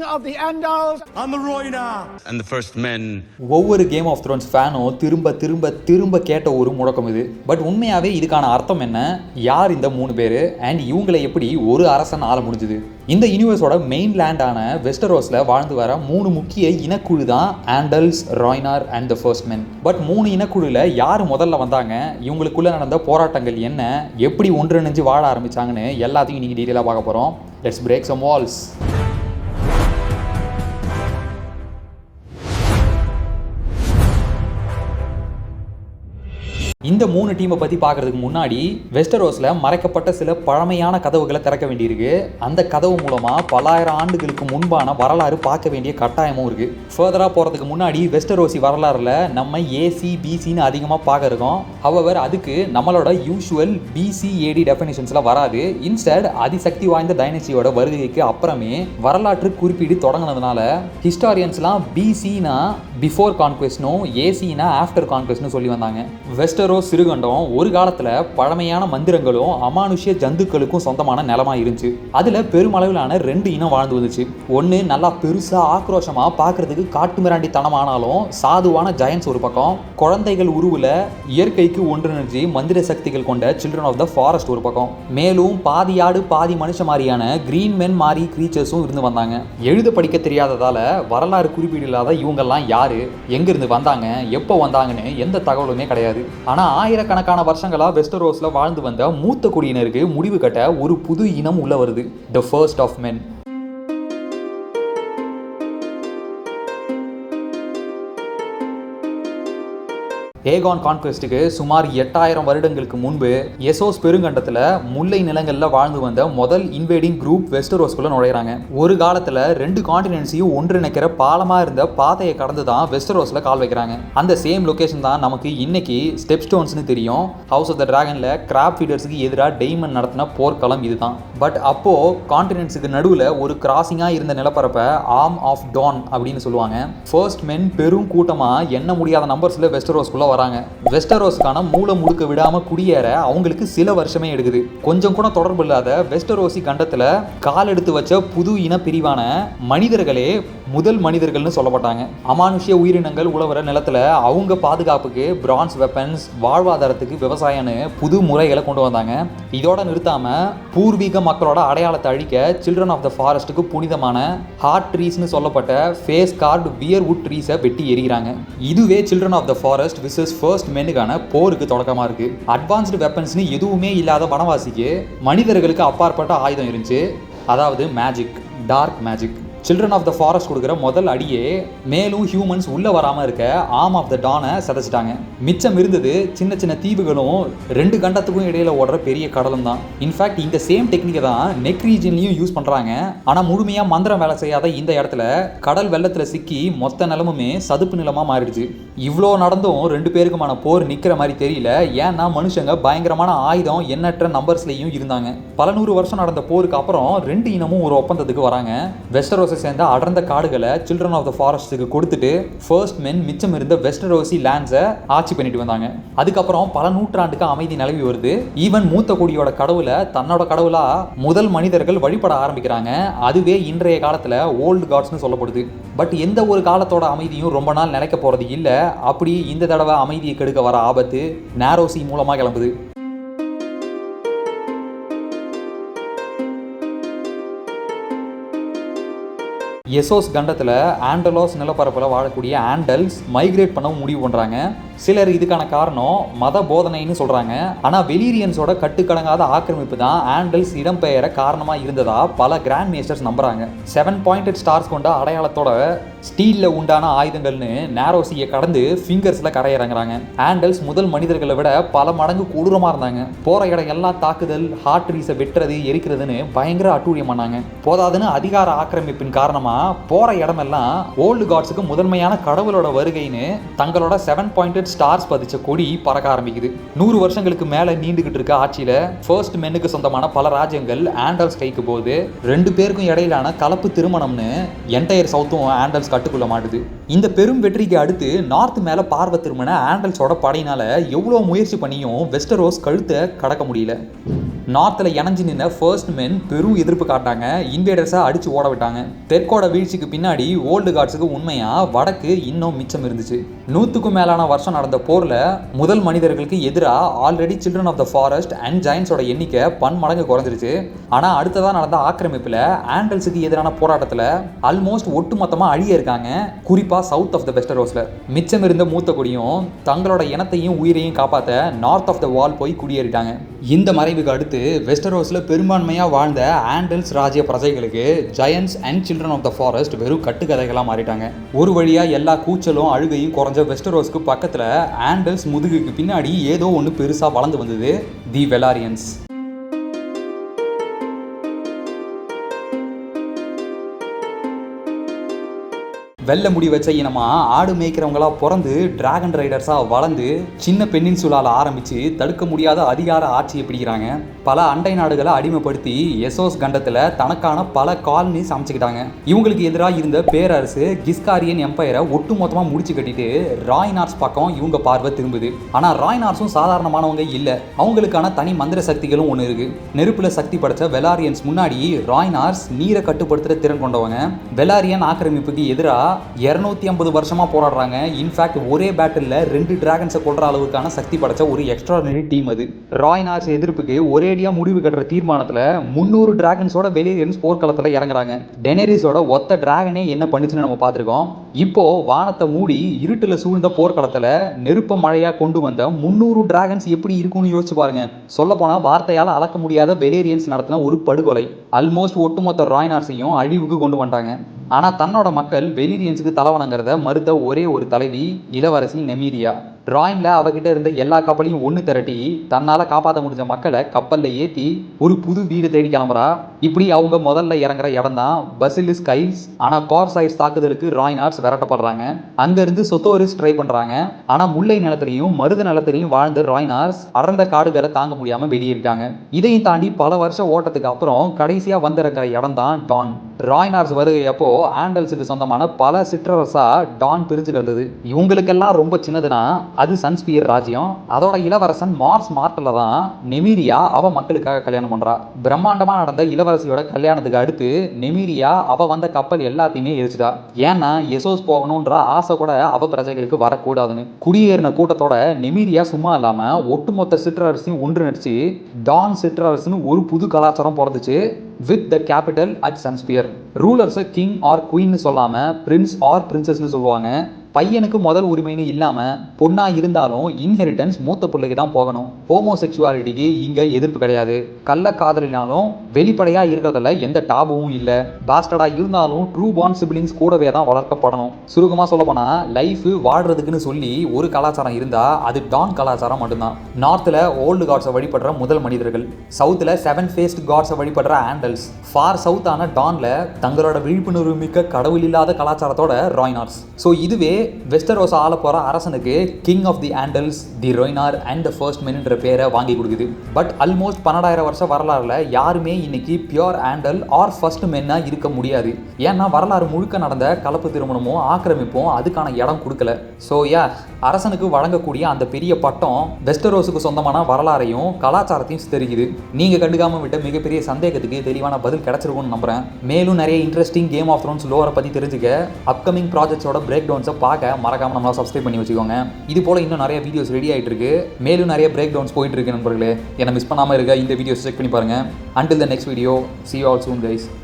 of the Andals and the Rhoynar and the first men. ஒவ்வொரு game of Thrones ஃபேனும் திரும்ப கேட்ட ஒரு முழக்கம் இது. பட் உண்மையாகவே இதுக்கான அர்த்தம் என்ன, யார் இந்த 3 பேர் அண்ட் இவங்களை எப்படி ஒரு அரசன் ஆள முடிஞ்சுது? இந்த யூனிவர்ஸோட மெயின் லேண்டான வெஸ்டரோஸில் வாழ்ந்து வர 3 முக்கிய இனக்குழு தான் Andals, Rhoynar and the first men. But 3 இனக்குழுவில் யார் முதல்ல வந்தாங்க, இவங்களுக்குள்ள நடந்த போராட்டங்கள் என்ன, எப்படி ஒன்றிணைஞ்சு வாழ ஆரம்பிச்சாங்கன்னு எல்லாத்தையும் நீங்கள் டீட்டெயிலாக பார்க்க போகிறோம். Let's break some walls. இந்த 3 டீமை பற்றி பார்க்குறதுக்கு முன்னாடி வெஸ்டரோஸில் மறைக்கப்பட்ட சில பழமையான கதவுகளை திறக்க வேண்டியிருக்கு. அந்த கதவு மூலமாக பல்லாயிரம் ஆண்டுகளுக்கு முன்பான வரலாறு பார்க்க வேண்டிய கட்டாயமும் இருக்குது. ஃபர்தராக போகிறதுக்கு முன்னாடி வெஸ்டரோசி வரலாறில் நம்ம ஏசி பிசின்னு அதிகமாக பார்க்க இருக்கோம். ஹவவர் அதுக்கு நம்மளோட யூஷுவல் பிசிஏடி டெஃபினேஷன்ஸில் வராது. இன்ஸ்டெட் அதிசக்தி வாய்ந்த டைனஸ்டியோட வருகைக்கு அப்புறமே வரலாற்று குறிப்பீடு தொடங்கினதுனால ஹிஸ்டாரியன்ஸ்லாம் பிசினா பிஃபோர் கான்குவெஸ்ட்னும் ஏசினா ஆஃப்டர் கான்குவெஸ்ட்னு சொல்லி வந்தாங்க. வெஸ்டரோஸ் சிறுகண்டம் ஒரு காலத்தில் பழமையான மந்திரங்களும் அமானுஷ்ய ஜந்துக்களுக்கும் சொந்தமான நிலமா இருந்துச்சு. அதில் பெருமளவிலான 2 இனம் வாழ்ந்து வந்துச்சு. ஒன்று நல்லா பெருசாக ஆக்ரோஷமாக பார்க்கறதுக்கு காட்டுமிராண்டித்தனமானாலும் சாதுவான ஜெயன்ஸ் ஒரு பக்கம், குழந்தைகள் உருவில் இயற்கைக்கு ஒன்றிணைஞ்சு மந்திர சக்திகள் கொண்ட சில்ட்ரன் ஆஃப் த ஃபாரஸ்ட் ஒரு பக்கம், மேலும் பாதி ஆடு பாதி மனுஷ மாதிரியான கிரீன் மென் மாதிரி கிரீச்சர்ஸும் இருந்து வந்தாங்க. எழுத படிக்க தெரியாததால வரலாறு குறிப்பீடு இல்லாத இவங்கெல்லாம் யாரு, எங்கிருந்து வந்தாங்க, எப்போ வந்தாங்கன்னு எந்த தகவலுமே கிடையாது. ஆனால் ஆயிரக்கணக்கான வருஷங்களா வெஸ்டரோஸ்ல வாழ்ந்து வந்த மூத்த குடியினருக்கு முடிவு கட்ட ஒரு புது இனம் உள்ள வருது, த ஃபர்ஸ்ட் ஆஃப் மென். ஏகான் கான்குவெஸ்ட்டுக்கு சுமார் 8000 வருடங்களுக்கு முன்பு எசோஸ் பெருங்கண்டத்தில் முல்லை நிலங்களில் வாழ்ந்து வந்த முதல் இன்வேடிங் குரூப் வெஸ்டரோஸ்குள்ள நுழையிறாங்க. ஒரு காலத்தில் 2 கான்டினென்ட்ஸையும் ஒன்றிணைக்கிற பாலமாக இருந்த பாதையை கடந்து தான் வெஸ்டரோஸில் கால் வைக்கிறாங்க. அந்த சேம் லொக்கேஷன் தான் நமக்கு இன்னைக்கு ஸ்டெப் ஸ்டோன்ஸ்னு தெரியும். ஹவுஸ் ஆஃப் த டிராகனில் கிராப் ஃபீடர்ஸுக்கு எதிராக டெய்மன் நடத்தின போர்க்களம் இதுதான். பட் அப்போது கான்டினென்ட்ஸுக்கு நடுவில் ஒரு கிராசிங்காக இருந்த நிலப்பரப்பை ஆர்ம் ஆஃப் டான் அப்படின்னு சொல்லுவாங்க. ஃபர்ஸ்ட் மென் பெரும் கூட்டமாக எண்ண முடியாத நம்பர்ஸில் வெஸ்டரோஸ்குள்ள வராங்க. வெஸ்டரோஸ்க்கான மூல முடுக்க விடாம குடியேற அவங்களுக்கு சில வருஷமே எடுக்குது. கொஞ்சம் கூட தொடர்பு இல்லாத வெஸ்டரோசி கண்டத்துல கால் எடுத்து வச்ச புது இன பிரிவான மனிதர்களே முதல் மனிதர்கள்னு சொல்லப்பட்டாங்க. அமானுஷ்ய உயிரினங்கள் உழவர நிலத்துல அவங்க பாதுகாப்புக்கு பிரான்ஸ் வெப்பன்ஸ், வாழ்வாதாரத்துக்கு விவசாயம்னு புது முறைகளை கொண்டு வந்தாங்க. இதோட நிறுத்தாம பூர்வீக மக்களோட அடையாளத்தை அழிக்க சில்ட்ரன் ஆஃப் த ஃபாரஸ்ட்டுக்கு புனிதமான ஹார்ட் ட்ரீஸ்னு சொல்லப்பட்ட ஃபேஸ் கார்டு வியர்வுட் ட்ரீஸை வெட்டி எரிகிறாங்க. இதுவே children of the forest versus first மென்னுக்கான போருக்கு தொடக்கமாக இருக்கு. அட்வான்ஸ்டு வெப்பன்ஸ்னு எதுவுமே இல்லாத வனவாசிக்கு மனிதர்களுக்கு அப்பாற்பட்ட ஆயுதம் இருந்துச்சு, அதாவது magic, dark magic. Children of the forest கொடுக்குற முதல் அடியே மேலும் ஹியூமன்ஸ் உள்ளே வராமல் இருக்க ஆர்ம் ஆஃப் த டானை சதைச்சிட்டாங்க. மிச்சம் இருந்தது சின்ன சின்ன தீவுகளும் 2 கண்டத்துக்கும் இடையில ஓடுற பெரிய கடலும் தான். இன்ஃபேக்ட் இந்த சேம் டெக்னிக்கை தான் நெக் ரீஜன்லையும் யூஸ் பண்ணுறாங்க. ஆனால் முழுமையாக மந்திரம் வேலை செய்யாத இந்த இடத்துல கடல் வெள்ளத்தில் சிக்கி மொத்த நிலமுமே சதுப்பு நிலமாக மாறிடுச்சு. இவ்வளோ நடந்தும் 2 பேருக்குமான போர் நிற்கிற மாதிரி தெரியல. ஏன்னா மனுஷங்க பயங்கரமான ஆயுதம் எண்ணற்ற நம்பர்ஸ்லையும் இருந்தாங்க. பல 100 வருஷம் நடந்த போருக்கு அப்புறம் 2 இனமும் ஒரு ஒப்பந்தத்துக்கு வராங்க. வெஸ்டரோஸ் சேர்ந்த அடர்ந்த காடுகளை சில்ட்ரன் ஆஃப் த ஃபாரஸ்ட்டுக்கு கொடுத்துட்டு ஃபர்ஸ்ட் மென் மிச்சம் இருந்த வெஸ்டரோசி லேண்ட்ஸை ஆட்சி பண்ணிட்டு வந்தாங்க. அதுக்கப்புறம் பல நூற்றாண்டுக்கு அமைதி நிலவி வருது. ஈவன் மூத்த குடியோட கடவுளை தன்னோட கடவுளா முதல் மனிதர்கள் வழிபட ஆரம்பிக்கிறாங்க. அதுவே இன்றைய காலத்தில் ஓல்டு காட்ஸ்னு சொல்லப்படுது. பட் எந்த ஒரு காலத்தோட அமைதியும் ரொம்ப நாள் நிலைக்க போறது இல்லை. அப்படி இந்த தடவை அமைதியை கெடுக்க வர ஆபத்து நேரோசி மூலமாக கிளம்புது. எசோஸ் கண்டத்தில் ஆண்டலோஸ் நிலப்பரப்பில் வாழக்கூடிய ஆண்டல்ஸ் மைக்ரேட் பண்ணவும் முடிவு பண்ணுறாங்க. சிலர் இதுக்கான காரணம் மத போதனைன்னு சொல்கிறாங்க. ஆனால் வெலீரியன்ஸோட கட்டுக்கடங்காத ஆக்கிரமிப்பு தான் ஆண்டல்ஸ் இடம்பெயர காரணமாக இருந்ததா பல கிராண்ட் மேஸ்டர்ஸ் நம்புகிறாங்க. 7 பாயிண்டட் ஸ்டார்ஸ் கொண்ட அடையாளத்தோட ஸ்டீலில் உண்டான ஆயுதங்கள்னு நேரோசியை கடந்து ஃபிங்கர்ஸில் கரையிறங்குறாங்க. ஆண்டல்ஸ் முதல் மனிதர்களை விட பல மடங்கு கொடூரமாக இருந்தாங்க. போகிற இடம் எல்லாம் தாக்குதல், ஹார்ட் ட்ரீஸை வெட்டுறது, எரிக்கிறதுன்னு பயங்கர அட்டூழியம் பண்ணாங்க. போதாதுன்னு அதிகார ஆக்கிரமிப்பின் காரணமாக போகிற இடமெல்லாம் ஓல்டு காட்ஸுக்கு முதன்மையான கடவுளோட வருகைன்னு தங்களோட 7 பாயிண்டட் ஸ்டார்ஸ் பதிச்ச கொடி பறக்க ஆரம்பிக்குது. 100 வருஷங்களுக்கு மேலே நீண்டுகிட்டு இருக்க ஆட்சியில் ஃபர்ஸ்ட் மென்னுக்கு சொந்தமான பல ராஜ்யங்கள் ஆண்டல்ஸ் கைக்கு போகுது. 2 பேருக்கும் இடையிலான கலப்பு திருமணம்னு என்டையர் சவுத்தும் ஆண்டல்ஸ் கட்டுக்குள்ள மாட்டுது. இந்த பெரும் வெற்றிக்கு அடுத்து நார்த் மேல பார்வை திரும்பின ஆண்டல்ஸோட படையினால எவ்வளோ முயற்சி பண்ணியும் வெஸ்டரோஸ் கழுத்தை கடக்க முடியல. நார்த்தில் இணைஞ்சு நின்ற ஃபர்ஸ்ட் மென் பெரும் எதிர்ப்பு காட்டாங்க. இன்வேடர்ஸை அடிச்சு ஓட விட்டாங்க. தெற்கோட வீழ்ச்சிக்கு பின்னாடி ஓல்டு காட்ஸுக்கு உண்மையா வடக்கு இன்னும் மிச்சம் இருந்துச்சு. 100க்கும் மேலான வருஷம் நடந்த போர்ல முதல் மனிதர்களுக்கு எதிராக already children of the forest and ஜெயன்ஸோட எண்ணிக்கை பன்மடங்கு குறைஞ்சிருச்சு. ஆனால் அடுத்ததான் நடந்த ஆக்கிரமிப்பில் ஆண்டல்ஸுக்கு எதிரான போராட்டத்தில் ஆல்மோஸ்ட் ஒட்டுமொத்தமாக அழிய இருக்காங்க. குறிப்பாக சவுத் ஆஃப் த வெஸ்டரோஸில் மிச்சம் இருந்த மூத்த குடியும் தங்களோட இனத்தையும் உயிரையும் காப்பாற்ற நார்த் ஆஃப் த வால் போய் குடியேறிட்டாங்க. இந்த மறைவுக்கு அடுத்து வெஸ்டரோஸில் பெரும்பான்மையாக வாழ்ந்த ஆண்டல்ஸ் ராஜ்ய பிரஜைகளுக்கு giants and children of the forest வெறும் கட்டுக்கதைகளாக மாறிட்டாங்க. ஒரு வழியாக எல்லா கூச்சலும் அழுகையும் குறைஞ்ச வெஸ்டரோஸ்க்கு பக்கத்தில் ஆண்டல்ஸ் முதுகுக்கு பின்னாடி ஏதோ ஒன்று பெருசாக வளர்ந்து வந்தது, தி வெலாரியன்ஸ். வெள்ளை முடி வச்ச இனமா ஆடு மேய்க்கிறவங்களா பிறந்து டிராகன் ரைடர்ஸாக வளர்ந்து சின்ன பெனின்சுலால ஆரம்பித்து தடுக்க முடியாத அதிகார ஆட்சியை பிடிக்கிறாங்க. பல அண்டை நாடுகளை அடிமைப்படுத்தி எசோஸ் கண்டத்தில் தனக்கான பல காலனிஸ் அமைச்சுக்கிட்டாங்க. இவங்களுக்கு எதிராக இருந்த பேரரசு கிஸ்காரியன் எம்பையரை ஒட்டு மொத்தமாக முடிச்சு கட்டிட்டு ராய்னார்ஸ் பக்கம் இவங்க பார்வை திரும்புது. ஆனால் ராய்னார்ஸும் சாதாரணமானவங்க இல்லை. அவங்களுக்கான தனி மந்திர சக்திகளும் ஒன்று இருக்கு. நெருப்புல சக்தி படைச்ச வெலாரியன்ஸ் முன்னாடி ராய்னார்ஸ் நீரை கட்டுப்படுத்துகிற திறன் கொண்டவங்க. வெலாரியன் ஆக்கிரமிப்புக்கு எதிராக 250 வருஷமா போராடுறாங்க. இன்ஃபேக்ட் ஒரே பேட்டில் 2 டிராகன்ஸை கொள்ற அளவுக்கான சக்தி படைச்ச ஒரு எக்ஸ்ட்ராடினரி டீம் அது. ராய்னார்ஸ் எதிர்ப்புக்கு ஒரேடியா முடிவு கட்டுற தீர்மானத்தில் 300 டிராகன்ஸோட வெலிரியன்ஸ் போர்க்களத்தில் இறங்குறாங்க. டெனரிஸோட ஒத்த டிராகனே என்ன பண்ணுச்சுன்னு நம்ம பார்த்துருக்கோம். இப்போ வானத்தை மூடி இருட்டுல சூழ்ந்த போர்க்களத்தில் நெருப்ப மழையா கொண்டு வந்த 300 டிராகன்ஸ் எப்படி இருக்கும்னு யோசிச்சு பாருங்க. சொல்ல போனா வார்த்தையால் அளக்க முடியாத வெலேரியன்ஸ் நடத்தின ஒரு படுகொலை. ஆல்மோஸ்ட் ஒட்டுமொத்த ராய்னார்ஸையும் அழிவுக்கு கொண்டு வந்தாங்க. ஆனால் தன்னோட மக்கள் வெலிரியன்ஸுக்கு தலைவணங்கிறத மறுத்த ஒரே ஒரு தலைவி இளவரசி நெமீரியா. ராயின்ல அவகிட்ட இருந்த எல்லா கப்பலையும் ஒன்று திரட்டி தன்னால் காப்பாற்ற முடிஞ்ச மக்களை கப்பலில் ஏற்றி ஒரு புது வீடு தேடி கிளம்புறா. இப்படி அவங்க முதல்ல இறங்குற இடம் தான் பசிலிஸ் கைல்ஸ். ஆனால் கார்சைட்ஸ் தாக்குதலுக்கு ராய்னார்ஸ் விரட்டப்படுறாங்க. அங்கேருந்து சொத்தோரிஸ் ட்ரை பண்ணுறாங்க. ஆனால் முல்லை நிலத்திலையும் மருத நிலத்திலையும் வாழ்ந்த ராய்னார்ஸ் அடர்ந்த காடுகளை தாங்க முடியாமல் வெளியேறிட்டாங்க. இதையும் தாண்டி பல வருஷம் ஓட்டத்துக்கு அப்புறம் கடைசியாக வந்திருக்கிற இடம் தான் டான். ராய்னார்ஸ் வருகையப்போ ஆண்டல்ஸுக்கு சொந்தமான பல சிற்றரசா டான் பிரிஞ்சு இருந்தது. இவங்களுக்கெல்லாம் ரொம்ப சின்னதுன்னா அது சன்ஸ்பியர் ராஜ்யம். அதோட இளவரசன் மார்ஸ் மார்ட்டல தான் நெமீரியா அவ மக்களுக்காக கல்யாணம் பண்றா. பிரம்மாண்டமா நடந்த இளவரசியோட கல்யாணத்துக்கு அடுத்து நெமீரியா அவ வந்த கப்பல் எல்லாத்தையுமே எரிச்சுட்டா. ஏன்னா எசோஸ் போகணும்ன்ற ஆசை கூட அவ பிரஜைகளுக்கு வரக்கூடாதுன்னு. குடியேறின கூட்டத்தோட நெமீரியா சும்மா இல்லாம ஒட்டுமொத்த சிற்றரசையும் ஒன்றிணைச்சு டான் சிற்றரசுன்னு ஒரு புது கலாச்சாரம் பிறந்துச்சு. With the capital at Sunspear. ரூலர்ஸை கிங் ஆர் குயின் சொல்லாம பிரின்ஸ் ஆர் பிரின்சஸ்ன்னு சொல்லுவாங்க. பையனுக்கு முதல் உரிமைன்னு இல்லாமல் பொண்ணா இருந்தாலும் இன்ஹெரிட்டன்ஸ் மூத்த பிள்ளைக்கு தான் போகணும். ஹோமோசெக்சுவாலிட்டிக்கு இங்கே எதிர்ப்பு கிடையாது. கள்ள காதலினாலும் வெளிப்படையாக இருக்கிறதுல எந்த டாபும் இல்லை. பாஸ்டர்டாக இருந்தாலும் ட்ரூ பார்ன் சிப்ளிங்ஸ் கூடவே தான் வளர்க்கப்படணும். சுருக்கமாக சொல்ல போனால் லைஃப் வாழ்றதுக்குன்னு சொல்லி ஒரு கலாச்சாரம் இருந்தால் அது டான் கலாச்சாரம் மட்டும்தான். நார்த்தில் ஓல்டு காட்ஸை வழிபடுற முதல் மனிதர்கள், சவுத்தில் 7 ஃபேஸ்ட் காட்ஸை வழிபடுற ஆண்டல்ஸ், ஃபார் சவுத்தான டான்ல தங்களோட விழிப்புணர்வு மிக்க கடவுள் இல்லாத கலாச்சாரத்தோட ராய்னார்ஸ். ஸோ இதுவே வெஸ்டரோஸ் ஆள போகிற அரசனுக்கு king of the Andals, the Rhoynar and the first மென்ன்ற பேரை வாங்கி கொடுக்குது. பட் ஆல்மோஸ்ட் 12,000 வருஷம் வரலாறுல யாருமே இன்னைக்கு பியோர் ஆண்டல் ஆர் ஃபர்ஸ்ட் மென்னா இருக்க முடியாது. ஏன்னா வரலாறு முழுக்க நடந்த கலப்பு திருமணமும் ஆக்கிரமிப்பும் அதுக்கான இடம் கொடுக்கல. ஸோ அரசனுக்கு வழங்கக்கூடிய அந்த பெரிய பட்டம் வெஸ்டரோஸுக்கு சொந்தமான வரலாறையும் கலாச்சாரத்தையும் சித்தரிக்குது. நீங்கள் கண்டுக்காமல் விட்ட மிகப்பெரிய சந்தேகத்துக்கு தெளிவான பதில் கிடைச்சிருக்கும்னு நம்புறேன். மேலும் நிறைய இன்ட்ரெஸ்டிங் கேம் ஆஃப் த்ரோன்ஸ் லோரை பற்றி தெரிஞ்சுக்க அப்கமிங் ப்ராஜெக்ட்ஸோட பிரேக் டவுன்ஸை பார்க்க மறக்காம நம்மளா சப்ஸ்கிரைப் பண்ணி வச்சுக்கோங்க. இது போல இன்னும் நிறைய வீடியோஸ் ரெடி ஆகிட்டு இருக்கு. மேலும் நிறைய பிரேக் டவுன்ஸ் போயிட்டு இருக்கு நண்பர்களே. என்னை மிஸ் பண்ணாமல் இருக்க இந்த வீடியோஸ் செக் பண்ணி பாருங்க. Until the next video, see you all soon guys.